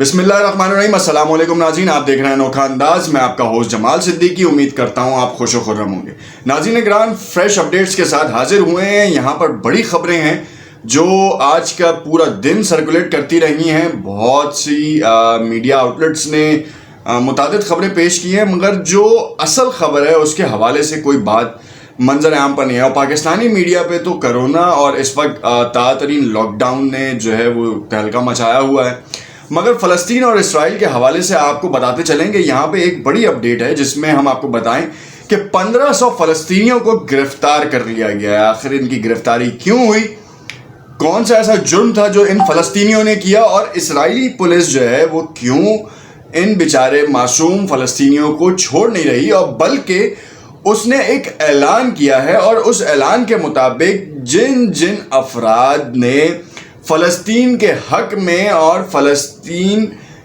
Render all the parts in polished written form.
बिस्मिल्लाहिर्रहमानिर्रहीम। अस्सलाम वालेकुम नाज़रीन, आप देख रहे हैं अनोखा अंदाज। मैं आपका होस्ट जमाल सिद्दीकी। उम्मीद करता हूं आप खुश खुर्रम होंगे। नाज़रीन ग्राम, फ्रेश अपडेट्स के साथ हाजिर हुए हैं। यहाँ पर बड़ी खबरें हैं जो आज का पूरा दिन सर्कुलेट करती रही हैं। बहुत सी मीडिया आउटलेट्स ने मुतादिद खबरें पेश की हैं, मगर जो असल खबर है उसके हवाले से कोई बात मंजर आम पर नहीं है। और पाकिस्तानी मीडिया पे तो करोना और इस वक्त ताज़ा लॉकडाउन ने जो है वो तहलका मचाया हुआ है, मगर फ़लस्तीन और इसराइल के हवाले से आपको बताते चलेंगे। यहाँ पे एक बड़ी अपडेट है जिसमें हम आपको बताएं कि 1500 फ़लस्तीनियों को गिरफ्तार कर लिया गया है। आखिर इनकी गिरफ्तारी क्यों हुई, कौन सा ऐसा जुर्म था जो इन फ़लस्तीनियों ने किया, और इसराइली पुलिस जो है वो क्यों इन बेचारे मासूम फ़लस्तीनियों को छोड़ नहीं रही, और बल्कि उसने एक ऐलान किया है। और उस ऐलान के मुताबिक जिन जिन अफराद ने फ़लस्तीन के हक़ में और फ़लस्तीन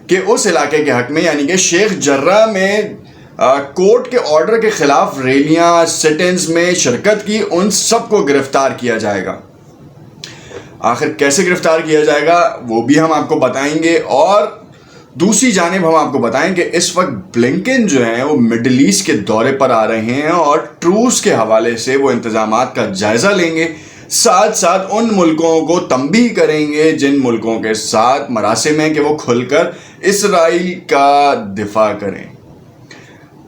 के उस इलाके के हक़ में, यानी कि शेख जर्रा में कोर्ट के ऑर्डर के ख़िलाफ़ रैलियाँ सिट-इन्स में शिरकत की, उन सब को गिरफ़्तार किया जाएगा। आखिर कैसे गिरफ़्तार किया जाएगा वो भी हम आपको बताएंगे। और दूसरी जानिब हम आपको बताएं कि इस वक्त ब्लिंकन जो हैं वो मिडल ईस्ट के दौरे पर आ रहे हैं और ट्रूस के हवाले से वो इंतज़ामात का जायज़ा लेंगे। साथ साथ उन मुल्कों को तंबीह करेंगे जिन मुल्कों के साथ मरासिम है कि वो खुलकर इसराइल का दिफा करें।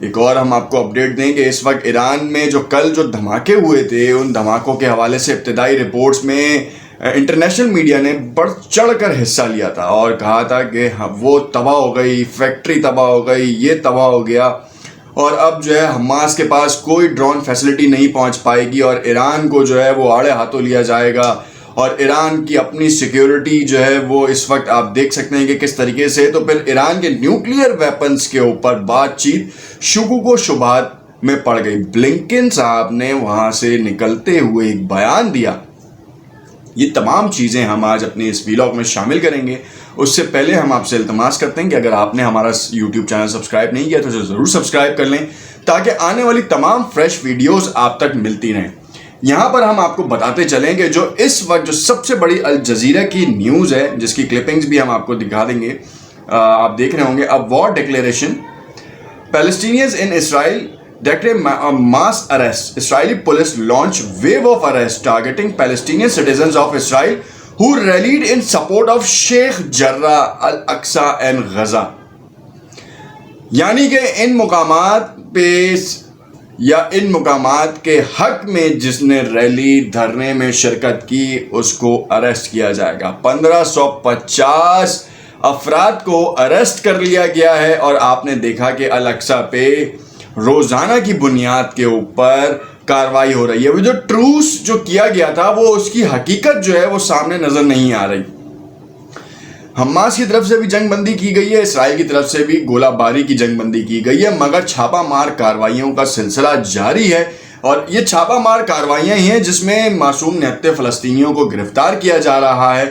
एक और हम आपको अपडेट देंगे, इस वक्त ईरान में जो कल जो धमाके हुए थे, उन धमाकों के हवाले से इब्तदाई रिपोर्ट्स में इंटरनेशनल मीडिया ने बढ़ चढ़ कर हिस्सा लिया था और कहा था कि वो तबाह हो गई, फैक्ट्री तबाह हो गई, ये तबाह हो गया, और अब जो है हमास के पास कोई ड्रोन फैसिलिटी नहीं पहुंच पाएगी और ईरान को जो है वो आड़े हाथों लिया जाएगा। और ईरान की अपनी सिक्योरिटी जो है वो इस वक्त आप देख सकते हैं कि किस तरीके से, तो फिर ईरान के न्यूक्लियर वेपन्स के ऊपर बातचीत शुगुक व शुबहात में पड़ गई। ब्लिंकन साहब ने वहाँ से निकलते हुए एक बयान दिया। ये तमाम चीज़ें हम आज अपने इस व्लॉग में शामिल करेंगे। उससे पहले हम आपसे इल्तमास करते हैं कि अगर आपने हमारा यूट्यूब चैनल सब्सक्राइब नहीं किया तो ज़रूर सब्सक्राइब कर लें ताकि आने वाली तमाम फ्रेश वीडियोस आप तक मिलती रहें। यहाँ पर हम आपको बताते चलें कि जो इस वक्त जो सबसे बड़ी अल जज़ीरा की न्यूज़ है, जिसकी क्लिपिंग्स भी हम आपको दिखा देंगे, आप देख रहे होंगे। अब war declaration, Palestinians in Israel declare mass arrest. Israeli police launch wave of arrest targeting Palestinian citizens of Israel who rallied in support of Sheikh Jarrah, Al-Aqsa and Gaza. यानी कि इन मुकामात पे या इन मुकामात के हक में जिसने रैली धरने में शिरकत की उसको अरेस्ट किया जाएगा। 1550 अफराद को अरेस्ट कर लिया गया है। और आपने देखा कि अल-अक्सा पे रोज़ाना की बुनियाद के ऊपर कार्रवाई हो रही है। वो जो ट्रूस जो किया गया था वो उसकी हकीकत जो है वो सामने नज़र नहीं आ रही। हमास की तरफ से भी जंगबंदी की गई है, इसराइल की तरफ से भी गोलाबारी की जंगबंदी की गई है, मगर छापा मार कार्रवाइयों का सिलसिला जारी है। और ये छापा मार कार्रवाइयाँ ही हैं जिसमें मासूम निहत्ते फ़लस्तीनियों को गिरफ़्तार किया जा रहा है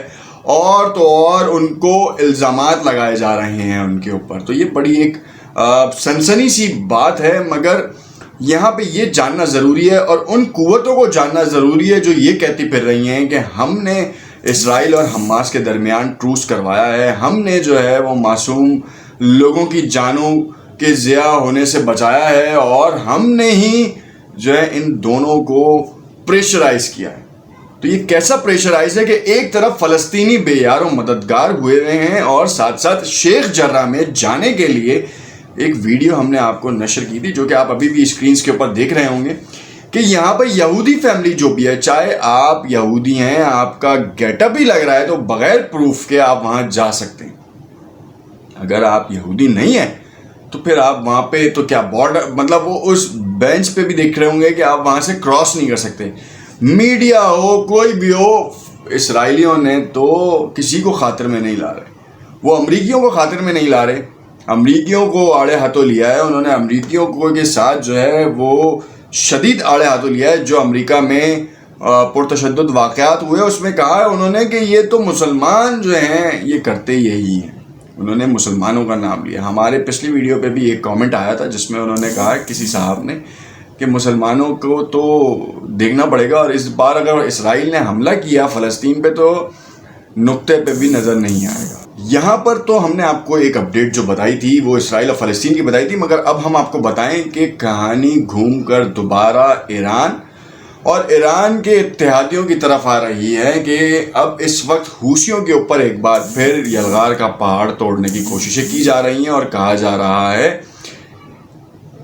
और तो और उनको इल्ज़ामात लगाए जा रहे हैं उनके ऊपर। तो ये बड़ी एक सनसनी सी बात है, मगर यहाँ पे ये जानना ज़रूरी है और उन कुव्वतों को जानना ज़रूरी है जो ये कहती फिर रही हैं कि हमने इसराइल और हमास के दरमियान ट्रूस करवाया है, हमने जो है वो मासूम लोगों की जानों के ज़िया होने से बचाया है और हमने ही जो है इन दोनों को प्रेशराइज़ किया है। तो ये कैसा प्रेशराइज़ है कि एक तरफ फ़लस्तीनी बेयार और मददगार हुए हैं और साथ साथ शेख जर्रा में जाने के लिए एक वीडियो हमने आपको नशर की थी, जो कि आप अभी भी स्क्रीन के ऊपर देख रहे होंगे, कि यहाँ पर यहूदी फैमिली जो भी है, चाहे आप यहूदी हैं, आपका गेटअप ही लग रहा है, तो बगैर प्रूफ के आप वहाँ जा सकते हैं। अगर आप यहूदी नहीं हैं तो फिर आप वहाँ पे तो क्या बॉर्डर, मतलब वो उस बेंच पे भी देख रहे होंगे कि आप वहाँ से क्रॉस नहीं कर सकते। मीडिया हो, कोई भी हो, इसराइलियों ने तो किसी को खातिर में नहीं ला रहे, वो अमरीकियों को खातिर में नहीं ला रहे, अमरीकियों को आड़े हाथों लिया है उन्होंने। अमरीकियों को के साथ जो है वो शदीद आड़े हाथों लिया है। जो अमेरिका में पुरतशद्दुद वाक़यात हुए उसमें कहा है उन्होंने कि ये तो मुसलमान जो हैं ये करते यही हैं। उन्होंने मुसलमानों का नाम लिया। हमारे पिछली वीडियो पे भी एक कमेंट आया था जिसमें उन्होंने कहा किसी साहब ने कि मुसलमानों को तो देखना पड़ेगा, और इस बार अगर इसराइल ने हमला किया फ़लस्तीन पे तो नुक्ते पे भी नज़र नहीं आएगा। یہاں پر تو ہم نے آپ کو ایک اپڈیٹ جو بتائی تھی وہ اسرائیل اور فلسطین کی بتائی تھی، مگر اب ہم آپ کو بتائیں کہ کہانی گھوم کر دوبارہ ایران اور ایران کے اتحادیوں کی طرف آ رہی ہے کہ اب اس وقت حوثیوں کے اوپر ایک بار پھر یلغار کا پہاڑ توڑنے کی کوششیں کی جا رہی ہیں، اور کہا جا رہا ہے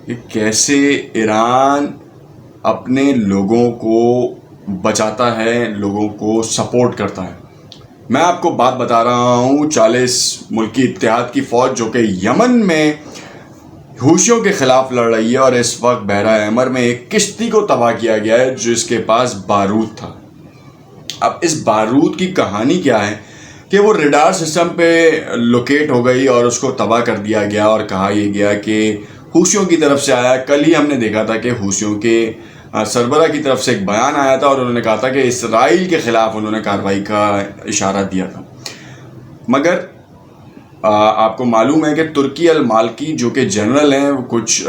کہ کیسے ایران اپنے لوگوں کو بچاتا ہے، لوگوں کو سپورٹ کرتا ہے۔ میں آپ کو بات بتا رہا ہوں 40 ملکی اتحاد کی فوج جو کہ یمن میں حوثیوں کے خلاف لڑ رہی ہے، اور اس وقت بحیرہ احمر میں ایک کشتی کو تباہ کیا گیا ہے جس کے پاس بارود تھا۔ اب اس بارود کی کہانی کیا ہے کہ وہ ریڈار سسٹم پہ لوکیٹ ہو گئی اور اس کو تباہ کر دیا گیا، اور کہا یہ گیا کہ حوثیوں کی طرف سے آیا۔ کل ہی ہم نے دیکھا تھا کہ حوثیوں کے سربراہ کی طرف سے ایک بیان آیا تھا، اور انہوں نے کہا تھا کہ اسرائیل کے خلاف انہوں نے کارروائی کا اشارہ دیا تھا۔ مگر آپ کو معلوم ہے کہ ترکی المالکی جو کہ جنرل ہیں، وہ کچھ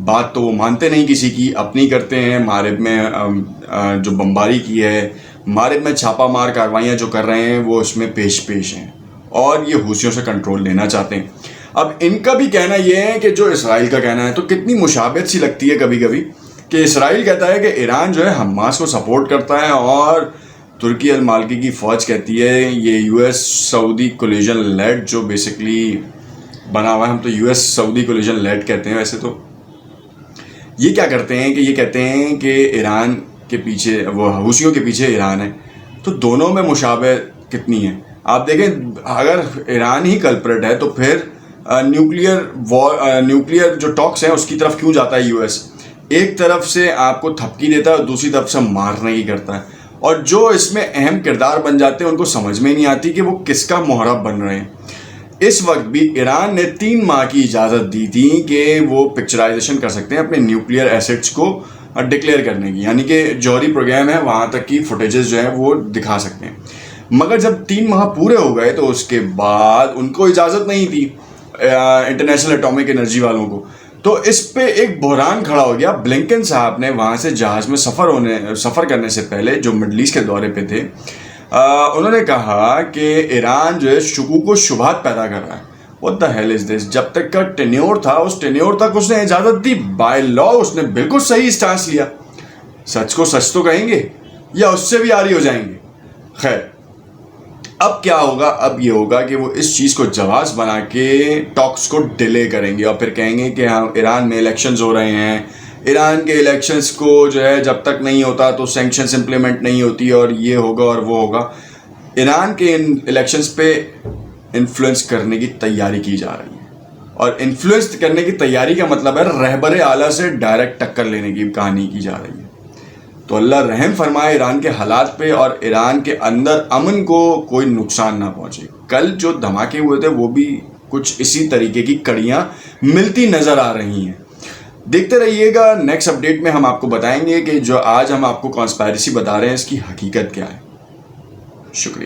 بات تو وہ مانتے نہیں کسی کی، اپنی کرتے ہیں۔ مغرب میں جو بمباری کی ہے، مغرب میں چھاپا مار کارروائیاں جو کر رہے ہیں، وہ اس میں پیش ہیں، اور یہ حوثیوں سے کنٹرول لینا چاہتے ہیں۔ اب ان کا بھی کہنا یہ ہے کہ جو اسرائیل کا کہنا ہے، تو کتنی مشابہت سی لگتی ہے کبھی کبھی کہ اسرائیل کہتا ہے کہ ایران جو ہے حماس کو سپورٹ کرتا ہے، اور ترکی المالکی کی فوج کہتی ہے یہ یو ایس سعودی کولیجن لیڈ جو بیسکلی بنا ہوا ہے، ہم تو یو ایس سعودی کولیجن لیڈ کہتے ہیں ویسے تو۔ یہ کیا کرتے ہیں کہ یہ کہتے ہیں کہ ایران کے پیچھے، وہ حوثیوں کے پیچھے ایران ہے۔ تو دونوں میں مشابہت کتنی ہے آپ دیکھیں۔ اگر ایران ہی کلپریٹ ہے تو پھر نیوکلیئر جو ٹاکس ہیں اس کی طرف کیوں جاتا ہے یو ایس؟ ایک طرف سے آپ کو تھپکی دیتا ہے اور دوسری طرف سے مارنے کی کرتا ہے، اور جو اس میں اہم کردار بن جاتے ہیں ان کو سمجھ میں نہیں آتی کہ وہ کس کا محرب بن رہے ہیں۔ اس وقت بھی ایران نے 3 ماہ کی اجازت دی تھی کہ وہ پکچرائزیشن کر سکتے ہیں اپنے نیوکلیئر ایسٹس کو ڈکلیئر کرنے کی، یعنی کہ جوہری پروگرام ہے وہاں تک کی فوٹیجز جو ہیں وہ دکھا سکتے ہیں۔ مگر جب 3 ماہ پورے ہو گئے تو اس کے بعد ان کو اجازت نہیں تھی، انٹرنیشنل اٹامک انرجی والوں کو۔ تو اس پہ ایک بحران کھڑا ہو گیا۔ بلنکن صاحب نے وہاں سے جہاز میں سفر کرنے سے پہلے، جو مڈل ایسٹ کے دورے پہ تھے، انہوں نے کہا کہ ایران جو ہے شکوک و شبہات پیدا کر رہا ہے۔ What the hell is this؟ جب تک کا ٹینیور تھا اس ٹینیور تک اس نے اجازت دی، بائی لا اس نے بالکل صحیح اسٹانس لیا۔ سچ کو سچ تو کہیں گے یا اس سے بھی آری ہو جائیں گے؟ خیر، اب کیا ہوگا؟ اب یہ ہوگا کہ وہ اس چیز کو جواز بنا کے ٹاکس کو ڈیلے کریں گے، اور پھر کہیں گے کہ ہاں ایران میں الیکشنز ہو رہے ہیں، ایران کے الیکشنز کو جو ہے جب تک نہیں ہوتا تو سینکشنز امپلیمنٹ نہیں ہوتی، اور یہ ہوگا اور وہ ہوگا۔ ایران کے ان الیکشنز پہ انفلوئنس کرنے کی تیاری کی جا رہی ہے، اور انفلوئنس کرنے کی تیاری کا مطلب ہے رہبر اعلیٰ سے ڈائریکٹ ٹکر لینے کی کہانی کی جا رہی ہے۔ تو اللہ رحم فرمائے ایران کے حالات پہ، اور ایران کے اندر امن کو کوئی نقصان نہ پہنچے۔ کل جو دھماکے ہوئے تھے وہ بھی کچھ اسی طریقے کی کڑیاں ملتی نظر آ رہی ہیں۔ دیکھتے رہیے گا، نیکسٹ اپڈیٹ میں ہم آپ کو بتائیں گے کہ جو آج ہم آپ کو کانسپائرسی بتا رہے ہیں اس کی حقیقت کیا ہے۔ شکریہ۔